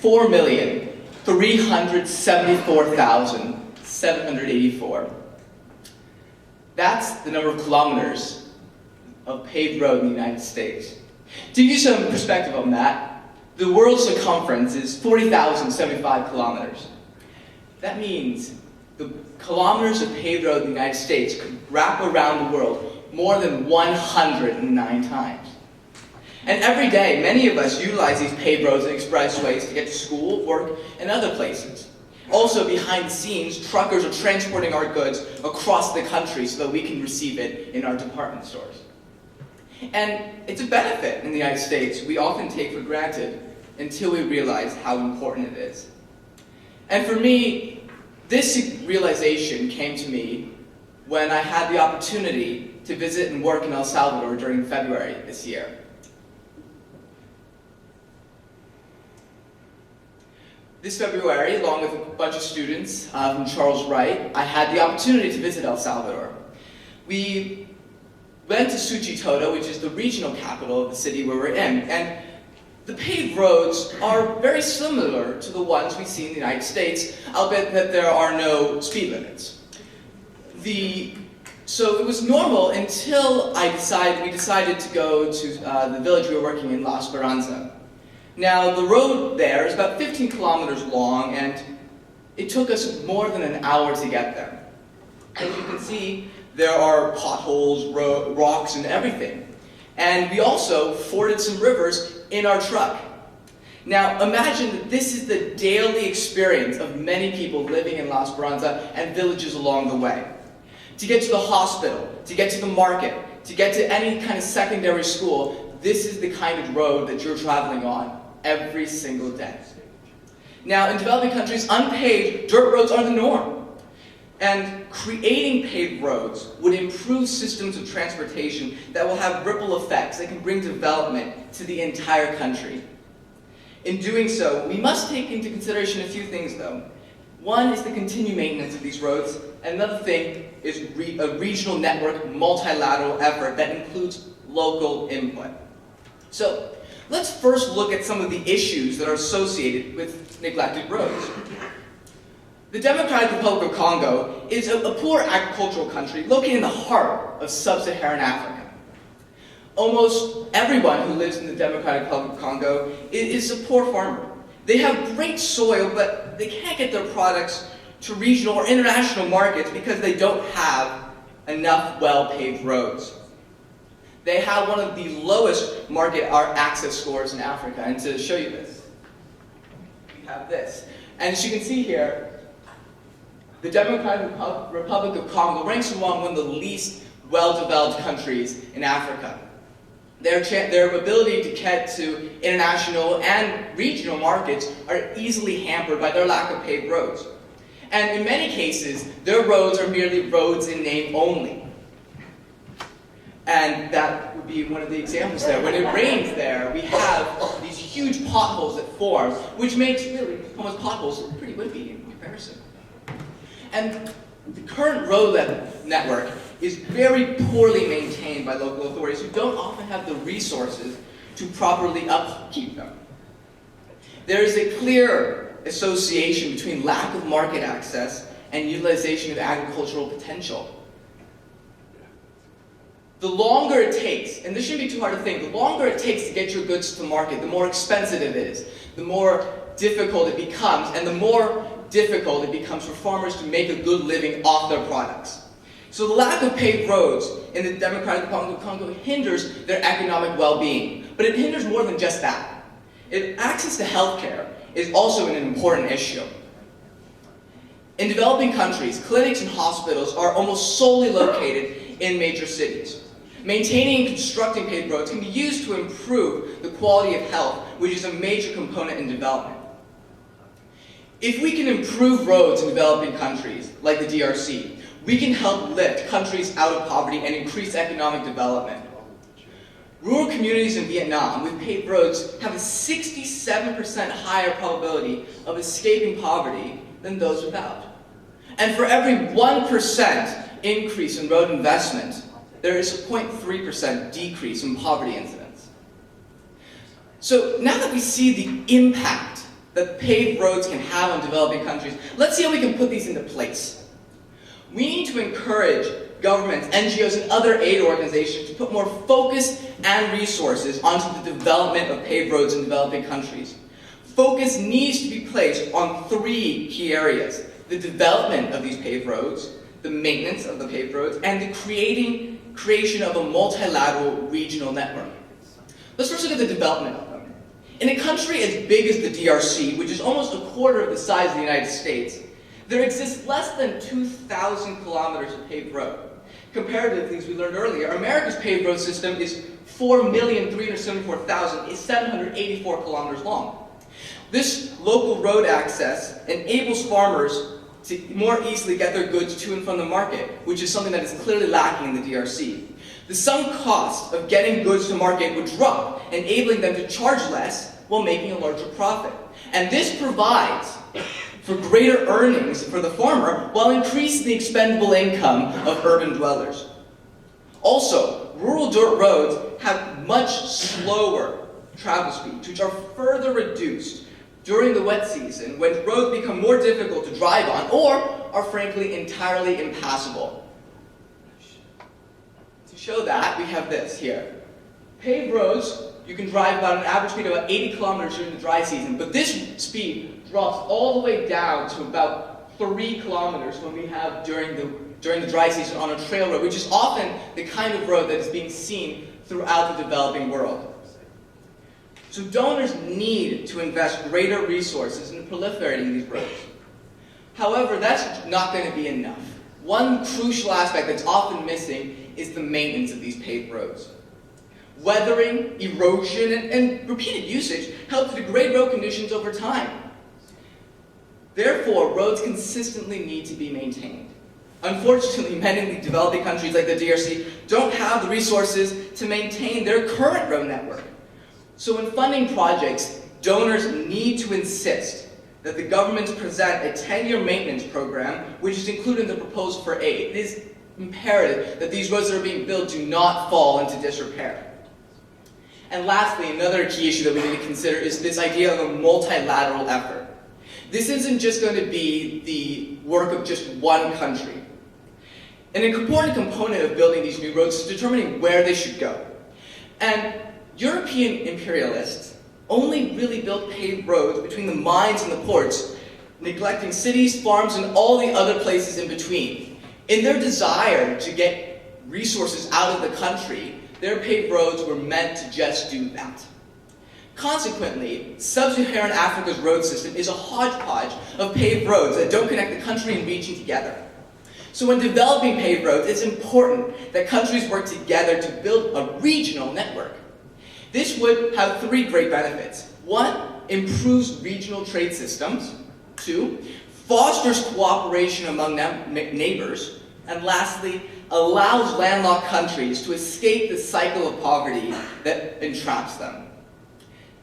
4,374,784. That's the number of kilometers of paved road in the United States. To give you some perspective on that, the world's circumference is 40,075 kilometers. That means the kilometers of paved road in the United States could wrap around the world more than 109 times. And every day, many of us utilize these paved roads and expressways to get to school, work, and other places. Also, behind the scenes, truckers are transporting our goods across the country so that we can receive it in our department stores. And it's a benefit in the United States we often take for granted until we realize how important it is. And for me, this realization came to me when I had the opportunity to visit and work in El Salvador during February this year. This February, along with a bunch of students from Charles Wright, I had the opportunity to visit El Salvador. We went to Suchitoto, which is the regional capital of the city where we're in, and the paved roads are very similar to the ones we see in the United States, albeit that there are no speed limits. So it was normal until we decided to go to the village we were working in, La Esperanza. Now, the road there is about 15 kilometers long, and it took us more than an hour to get there. As you can see, there are potholes, rocks, and everything. And we also forded some rivers in our truck. Now, imagine that this is the daily experience of many people living in La Esperanza and villages along the way. To get to the hospital, to get to the market, to get to any kind of secondary school, this is the kind of road that you're traveling on every single day. Now, in developing countries, unpaved dirt roads are the norm. And creating paved roads would improve systems of transportation that will have ripple effects that can bring development to the entire country. In doing so, we must take into consideration a few things, though. One is the continued maintenance of these roads, and another thing is a regional network multilateral effort that includes local input. So, let's first look at some of the issues that are associated with neglected roads. The Democratic Republic of Congo is a poor agricultural country located in the heart of sub-Saharan Africa. Almost everyone who lives in the Democratic Republic of Congo is a poor farmer. They have great soil, but they can't get their products to regional or international markets because they don't have enough well-paved roads. They have one of the lowest market access scores in Africa, and to show you this, we have this. And as you can see here, the Democratic Republic of Congo ranks among one of the least well-developed countries in Africa. Their ability to get to international and regional markets are easily hampered by their lack of paved roads. And in many cases, their roads are merely roads in name only. And that would be one of the examples there. When it rains there, we have these huge potholes that form, which makes really almost potholes pretty wimpy in comparison. And the current road network is very poorly maintained by local authorities who don't often have the resources to properly upkeep them. There is a clear association between lack of market access and utilization of agricultural potential. The longer it takes, and this shouldn't be too hard to think, the longer it takes to get your goods to the market, the more expensive it is, the more difficult it becomes, and the more difficult it becomes for farmers to make a good living off their products. So the lack of paved roads in the Democratic Republic of Congo hinders their economic well-being. But it hinders more than just that. Access to healthcare is also an important issue. In developing countries, clinics and hospitals are almost solely located in major cities. Maintaining and constructing paved roads can be used to improve the quality of health, which is a major component in development. If we can improve roads in developing countries, like the DRC, we can help lift countries out of poverty and increase economic development. Rural communities in Vietnam with paved roads have a 67% higher probability of escaping poverty than those without. And for every 1% increase in road investment, there is a 0.3% decrease in poverty incidence. So now that we see the impact that paved roads can have on developing countries, let's see how we can put these into place. We need to encourage governments, NGOs, and other aid organizations to put more focus and resources onto the development of paved roads in developing countries. Focus needs to be placed on 3 key areas: the development of these paved roads, the maintenance of the paved roads, and the creation of a multilateral regional network. Let's first look at the development of them. In a country as big as the DRC, which is almost a quarter of the size of the United States, there exists less than 2,000 kilometers of paved road. Comparatively, as we learned earlier, America's paved road system is 4,374,784 kilometers long. This local road access enables farmers to more easily get their goods to and from the market, which is something that is clearly lacking in the DRC. The sunk cost of getting goods to market would drop, enabling them to charge less while making a larger profit. And this provides for greater earnings for the farmer while increasing the expendable income of urban dwellers. Also, rural dirt roads have much slower travel speeds, which are further reduced during the wet season when roads become more difficult to drive on or are frankly entirely impassable. To show that, we have this here. Paved roads, you can drive about an average speed of about 80 kilometers during the dry season, but this speed drops all the way down to about 3 kilometers when we have during the dry season on a trail road, which is often the kind of road that is being seen throughout the developing world. So donors need to invest greater resources in proliferating these roads. However, that's not going to be enough. One crucial aspect that's often missing is the maintenance of these paved roads. Weathering, erosion, and repeated usage help to degrade road conditions over time. Therefore, roads consistently need to be maintained. Unfortunately, many developing countries like the DRC don't have the resources to maintain their current road network. So when funding projects, donors need to insist that the governments present a 10-year maintenance program, which is included in the proposal for aid. It is imperative that these roads that are being built do not fall into disrepair. And lastly, another key issue that we need to consider is this idea of a multilateral effort. This isn't just going to be the work of just one country. An important component of building these new roads is determining where they should go. And European imperialists only really built paved roads between the mines and the ports, neglecting cities, farms, and all the other places in between. In their desire to get resources out of the country, their paved roads were meant to just do that. Consequently, sub-Saharan Africa's road system is a hodgepodge of paved roads that don't connect the country and region together. So when developing paved roads, it's important that countries work together to build a regional network. This would have 3 great benefits. 1, improves regional trade systems. 2, fosters cooperation among neighbors. And lastly, allows landlocked countries to escape the cycle of poverty that entraps them.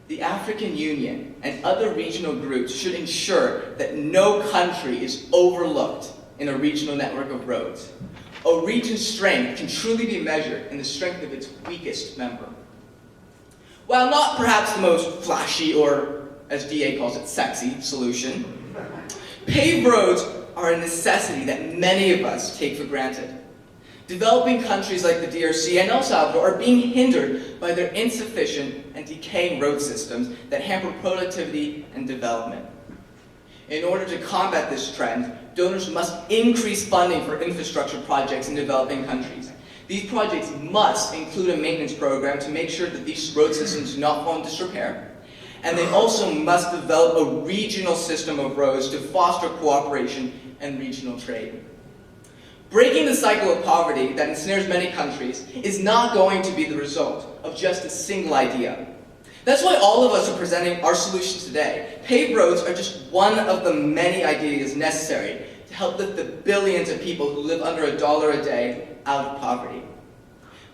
The African Union and other regional groups should ensure that no country is overlooked in a regional network of roads. A region's strength can truly be measured in the strength of its weakest member. While not perhaps the most flashy or, as DA calls it, sexy solution, paved roads are a necessity that many of us take for granted. Developing countries like the DRC and El Salvador are being hindered by their insufficient and decaying road systems that hamper productivity and development. In order to combat this trend, donors must increase funding for infrastructure projects in developing countries. These projects must include a maintenance program to make sure that these road systems do not fall into disrepair. And they also must develop a regional system of roads to foster cooperation and regional trade. Breaking the cycle of poverty that ensnares many countries is not going to be the result of just a single idea. That's why all of us are presenting our solutions today. Paved roads are just one of the many ideas necessary to help lift the billions of people who live under $1 a day out of poverty.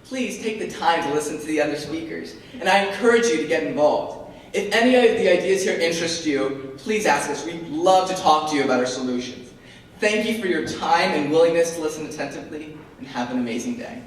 Please take the time to listen to the other speakers, and I encourage you to get involved. If any of the ideas here interest you, please ask us. We'd love to talk to you about our solutions. Thank you for your time and willingness to listen attentively, and have an amazing day.